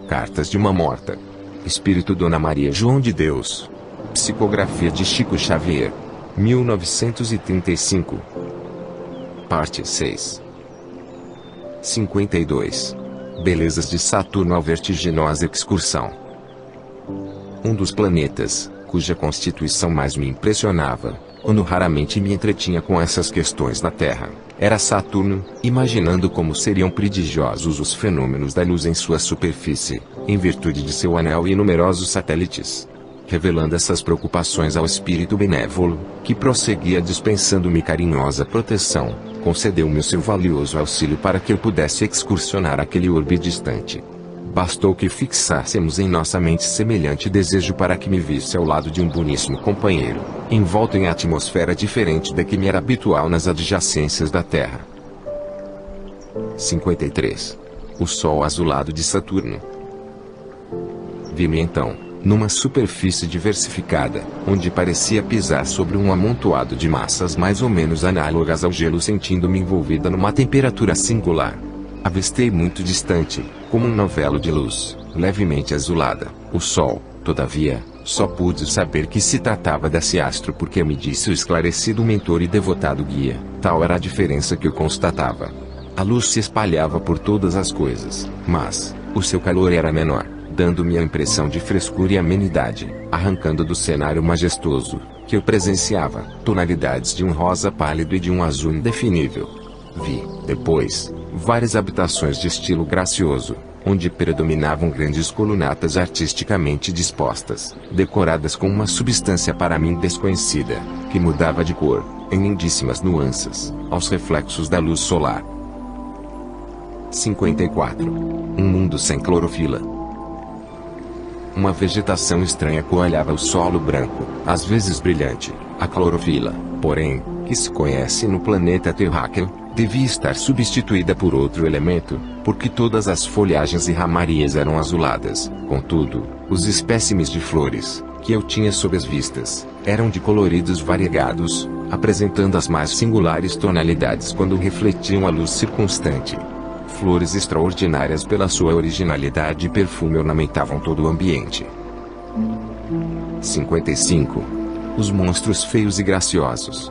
Cartas de uma Morta. Espírito Dona Maria João de Deus. Psicografia de Chico Xavier. 1935. Parte 6. 52. Belezas de Saturno à vertiginosa excursão. Um dos planetas, cuja constituição mais me impressionava, quando raramente me entretinha com essas questões na Terra, era Saturno, imaginando como seriam prodigiosos os fenômenos da luz em sua superfície, em virtude de seu anel e numerosos satélites. Revelando essas preocupações ao espírito benévolo, que prosseguia dispensando-me carinhosa proteção, concedeu-me o seu valioso auxílio para que eu pudesse excursionar aquele orbe distante. Bastou que fixássemos em nossa mente semelhante desejo para que me visse ao lado de um boníssimo companheiro, envolto em atmosfera diferente da que me era habitual nas adjacências da Terra. 53. O Sol azulado de Saturno. Vi-me então, numa superfície diversificada, onde parecia pisar sobre um amontoado de massas mais ou menos análogas ao gelo, sentindo-me envolvida numa temperatura singular. Avistei muito distante, como um novelo de luz, levemente azulada, o Sol. Todavia, só pude saber que se tratava desse astro porque me disse o esclarecido mentor e devotado guia. Tal era a diferença que eu constatava. A luz se espalhava por todas as coisas, mas o seu calor era menor, dando-me a impressão de frescura e amenidade, arrancando do cenário majestoso, que eu presenciava, tonalidades de um rosa pálido e de um azul indefinível. Vi, depois, várias habitações de estilo gracioso, onde predominavam grandes colunatas artisticamente dispostas, decoradas com uma substância para mim desconhecida, que mudava de cor, em lindíssimas nuances, aos reflexos da luz solar. 54. Um mundo sem clorofila. Uma vegetação estranha coalhava o solo branco, às vezes brilhante. A clorofila, porém, que se conhece no planeta terráqueo, devia estar substituída por outro elemento, porque todas as folhagens e ramarias eram azuladas. Contudo, os espécimes de flores, que eu tinha sob as vistas, eram de coloridos variegados, apresentando as mais singulares tonalidades quando refletiam a luz circunstante. Flores extraordinárias pela sua originalidade e perfume ornamentavam todo o ambiente. 55. Os monstros feios e graciosos.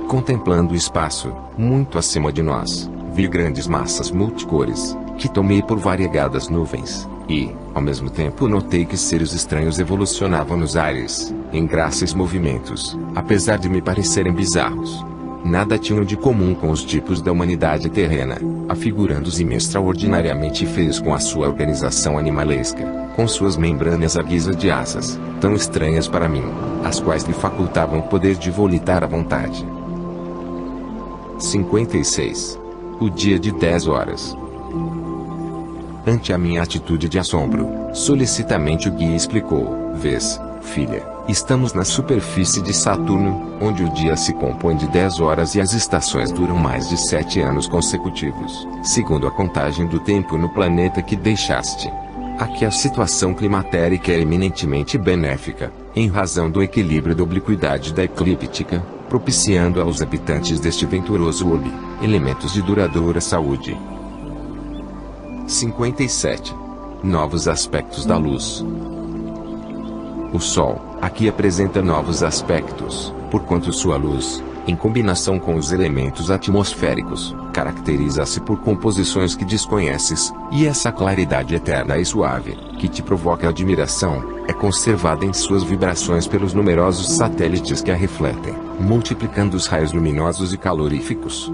Contemplando o espaço, muito acima de nós, vi grandes massas multicores, que tomei por variegadas nuvens, e, ao mesmo tempo notei que seres estranhos evolucionavam nos ares, em gráceis movimentos, apesar de me parecerem bizarros. Nada tinham de comum com os tipos da humanidade terrena, afigurando-se extraordinariamente feios com a sua organização animalesca, com suas membranas à guisa de asas, tão estranhas para mim, as quais lhe facultavam o poder de volitar à vontade. 56. O dia de 10 horas. Ante a minha atitude de assombro, solicitamente o guia explicou: vês, filha, estamos na superfície de Saturno, onde o dia se compõe de 10 horas e as estações duram mais de 7 anos consecutivos, segundo a contagem do tempo no planeta que deixaste. Aqui a situação climatérica é eminentemente benéfica, em razão do equilíbrio da obliquidade da eclíptica, propiciando aos habitantes deste venturoso orbe, elementos de duradoura saúde. 57. Novos aspectos da luz. O Sol, aqui apresenta novos aspectos, porquanto sua luz, em combinação com os elementos atmosféricos, caracteriza-se por composições que desconheces, e essa claridade eterna e suave, que te provoca admiração, é conservada em suas vibrações pelos numerosos satélites que a refletem, multiplicando os raios luminosos e caloríficos.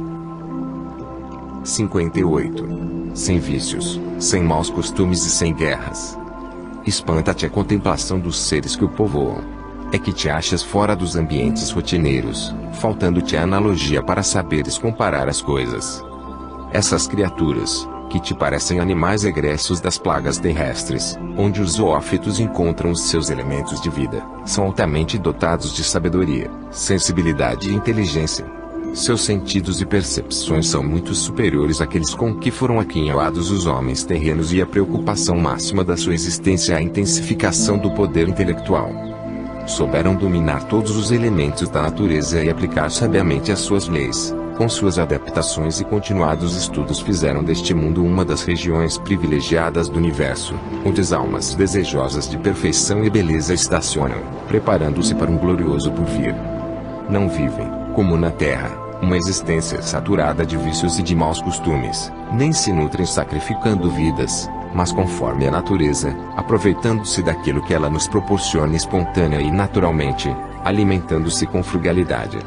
58. Sem vícios, sem maus costumes e sem guerras. Espanta-te a contemplação dos seres que o povoam. É que te achas fora dos ambientes rotineiros, faltando-te a analogia para saberes comparar as coisas. Essas criaturas, que te parecem animais egressos das plagas terrestres, onde os zoófitos encontram os seus elementos de vida, são altamente dotados de sabedoria, sensibilidade e inteligência. Seus sentidos e percepções são muito superiores àqueles com que foram aquinhoados os homens terrenos, e a preocupação máxima da sua existência é a intensificação do poder intelectual. Souberam dominar todos os elementos da natureza e aplicar sabiamente as suas leis, com suas adaptações e continuados estudos fizeram deste mundo uma das regiões privilegiadas do universo, onde as almas desejosas de perfeição e beleza estacionam, preparando-se para um glorioso porvir. Não vivem, como na Terra, uma existência saturada de vícios e de maus costumes, nem se nutrem sacrificando vidas, mas conforme a natureza, aproveitando-se daquilo que ela nos proporciona espontânea e naturalmente, alimentando-se com frugalidade.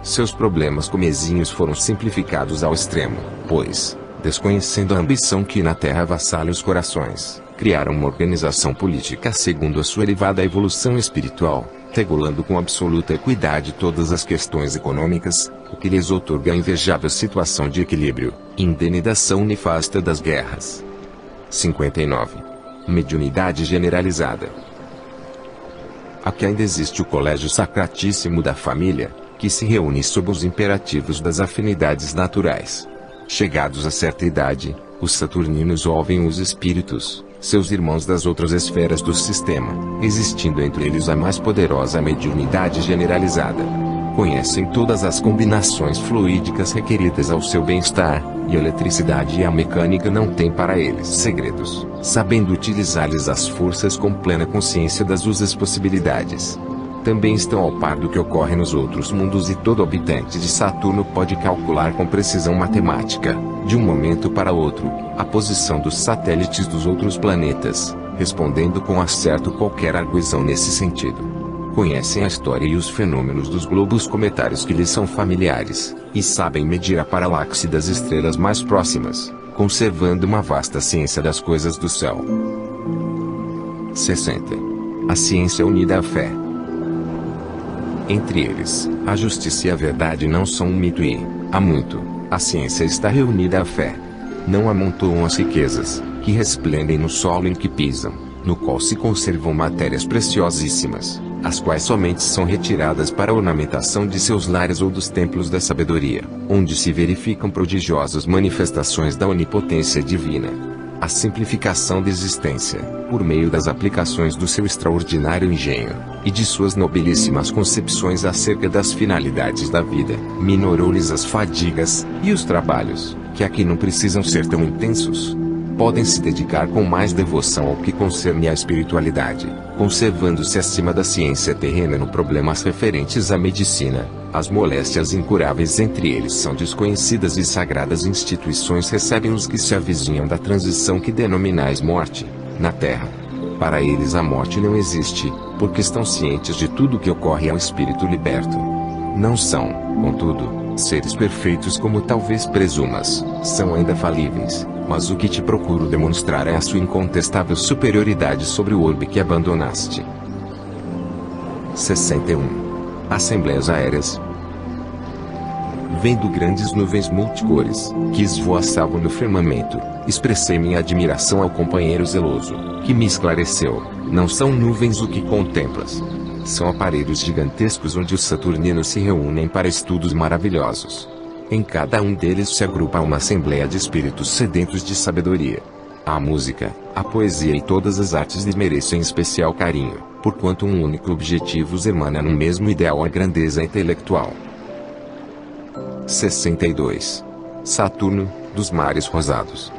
Seus problemas comezinhos foram simplificados ao extremo, pois, desconhecendo a ambição que na Terra avassala os corações, criaram uma organização política segundo a sua elevada evolução espiritual, regulando com absoluta equidade todas as questões econômicas, o que lhes outorga a invejável situação de equilíbrio, indenização nefasta das guerras. 59. Mediunidade generalizada. Aqui ainda existe o colégio sacratíssimo da família, que se reúne sob os imperativos das afinidades naturais. Chegados a certa idade, os saturninos ouvem os espíritos, seus irmãos das outras esferas do sistema, existindo entre eles a mais poderosa mediunidade generalizada. Conhecem todas as combinações fluídicas requeridas ao seu bem-estar, e a eletricidade e a mecânica não têm para eles segredos, sabendo utilizar-lhes as forças com plena consciência das suas possibilidades. Também estão ao par do que ocorre nos outros mundos e todo habitante de Saturno pode calcular com precisão matemática, de um momento para outro, a posição dos satélites dos outros planetas, respondendo com acerto qualquer arguição nesse sentido. Conhecem a história e os fenômenos dos globos cometários que lhes são familiares, e sabem medir a paralaxe das estrelas mais próximas, conservando uma vasta ciência das coisas do céu. 60. A ciência unida à fé. Entre eles, a justiça e a verdade não são um mito e, há muito, a ciência está reunida à fé. Não amontoam as riquezas, que resplendem no solo em que pisam, no qual se conservam matérias preciosíssimas, as quais somente são retiradas para a ornamentação de seus lares ou dos templos da sabedoria, onde se verificam prodigiosas manifestações da onipotência divina. A simplificação da existência, por meio das aplicações do seu extraordinário engenho, e de suas nobilíssimas concepções acerca das finalidades da vida, minorou-lhes as fadigas, e os trabalhos, que aqui não precisam ser tão intensos. Podem se dedicar com mais devoção ao que concerne à espiritualidade, conservando-se acima da ciência terrena no problemas referentes à medicina. As moléstias incuráveis entre eles são desconhecidas e sagradas instituições recebem os que se avizinham da transição que denominais morte, na Terra. Para eles a morte não existe, porque estão cientes de tudo que ocorre ao espírito liberto. Não são, contudo, seres perfeitos como talvez presumas, são ainda falíveis, mas o que te procuro demonstrar é a sua incontestável superioridade sobre o orbe que abandonaste. 61. Assembleias aéreas. Vendo grandes nuvens multicores, que esvoaçavam no firmamento, expressei minha admiração ao companheiro zeloso, que me esclareceu: não são nuvens o que contemplas. São aparelhos gigantescos onde os saturninos se reúnem para estudos maravilhosos. Em cada um deles se agrupa uma assembleia de espíritos sedentos de sabedoria. A música, a poesia e todas as artes lhes merecem especial carinho, porquanto um único objetivo os emana no mesmo ideal, a grandeza intelectual. 62. Saturno, dos mares rosados.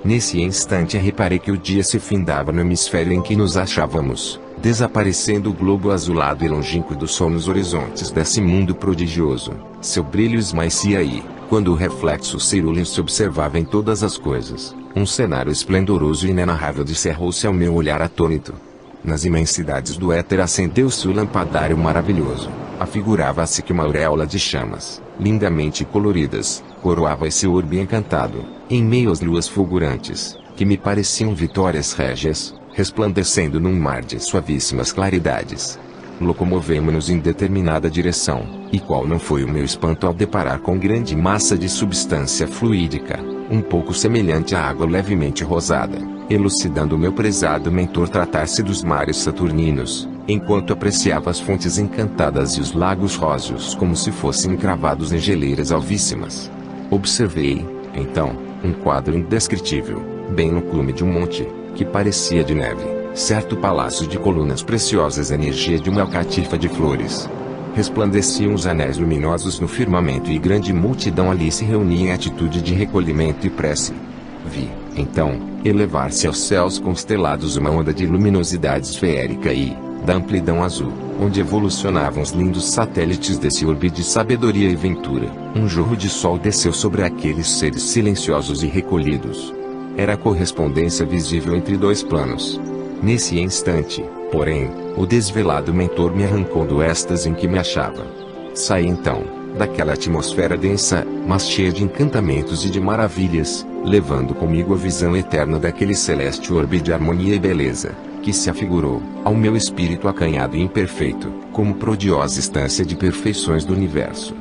Nesse instante reparei que o dia se findava no hemisfério em que nos achávamos, desaparecendo o globo azulado e longínquo do sol nos horizontes desse mundo prodigioso. Seu brilho esmaecia e, quando o reflexo cerúleo se observava em todas as coisas, um cenário esplendoroso e inenarrável descerrou-se ao meu olhar atônito. Nas imensidades do éter acendeu-se o lampadário maravilhoso. Afigurava-se que uma auréola de chamas, lindamente coloridas, coroava esse orbe encantado, em meio às luas fulgurantes, que me pareciam vitórias régias, resplandecendo num mar de suavíssimas claridades. Locomovemo-nos em determinada direção, e qual não foi o meu espanto ao deparar com grande massa de substância fluídica, um pouco semelhante à água levemente rosada, elucidando o meu prezado mentor tratar-se dos mares saturninos, enquanto apreciava as fontes encantadas e os lagos róseos como se fossem encravados em geleiras alvíssimas. Observei, então, um quadro indescritível, bem no cume de um monte, que parecia de neve, certo palácio de colunas preciosas, energia de uma alcatifa de flores. Resplandeciam os anéis luminosos no firmamento e grande multidão ali se reunia em atitude de recolhimento e prece. Vi, então, elevar-se aos céus constelados uma onda de luminosidade esférica e, da amplidão azul, onde evolucionavam os lindos satélites desse orbe de sabedoria e ventura, um jorro de sol desceu sobre aqueles seres silenciosos e recolhidos. Era a correspondência visível entre dois planos. Nesse instante, porém, o desvelado mentor me arrancou do êxtase em que me achava. Saí então, daquela atmosfera densa, mas cheia de encantamentos e de maravilhas, levando comigo a visão eterna daquele celeste orbe de harmonia e beleza, que se afigurou, ao meu espírito acanhado e imperfeito, como prodiosa estância de perfeições do universo.